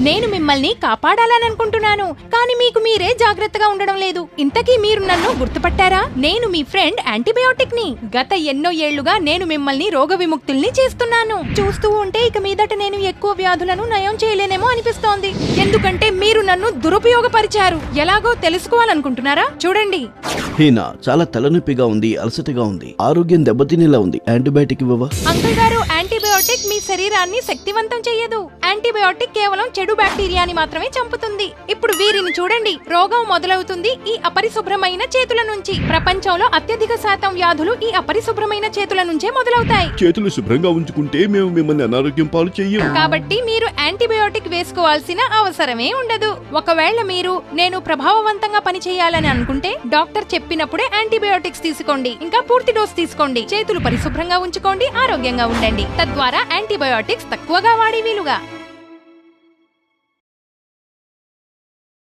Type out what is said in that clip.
నేను మిమ్మల్ని కాపాడాలనుకుంటున్నాను, కానీ మీకు మీరే జాగ్రత్తగా ఉండడం లేదు. ఇంతకీ మీరు నన్ను గుర్తుపట్టారా? నేను మీ ఫ్రెండ్ యాంటీబయోటిక్ ని. గత ఎన్నో ఏళ్లుగా నేను మిమ్మల్ని రోగ విముక్తుల్ని చేస్తున్నాను. చూస్తూ ఉంటే ఇక మీదట నేను ఎక్కువ వ్యాధులను నయం చేయలేనేమో అనిపిస్తోంది. ఎందుకంటే మీరు నన్ను దురుపయోగపరిచారు. ఎలాగో తెలుసుకోవాలనుకుంటున్నారా? చూడండి. హీనా, చాలా తలనొప్పిగా ఉంది, అలసటగా ఉంది, ఆరోగ్యం దెబ్బతినేలా ఉంది. యాంటీబయాటిక్ ఇవ్వవా? అంకుల్ గారు, యాంటీబయోటిక్ మీ శరీరాన్ని శక్తివంతం చేయదు. యాంటీబయోటిక్ కేవలం చెడు బ్యాక్టీరియాని మాత్రమే చంపుతుంది. ఇప్పుడు వీరిని చూడండి. రోగం మొదలవుతుంది ఈ అపరిశుభ్రమైన చేతుల నుంచి. ప్రపంచంలో అత్యధిక శాతం వ్యాధులు ఈ అపరిశుభ్రమైన చేతుల నుంచే మొదలవుతాయి. చేతులు శుభ్రంగా ఉంచుకుంటే మేము మిమ్మల్ని అనారోగ్యం పాలు చెయ్యం. కాబట్టి మీరు యాంటీబయోటిక్ వేసుకోవాల్సిన అవసరమే ఉండదు. ఒకవేళ మీరు నేను ప్రభావవంతంగా పనిచేయాలని అనుకుంటే డాక్టర్ చెప్పినప్పుడే యాంటీబయోటిక్స్ తీసుకోండి. ఇంకా పూర్తి డోస్ తీసుకోండి. చేతులు పరిశుభ్రంగా ఉంచుకోండి, ఆరోగ్యంగా ఉండండి. తద్వారా యాంటీబయోటిక్స్ తక్కువగా వాడే వీలుగా.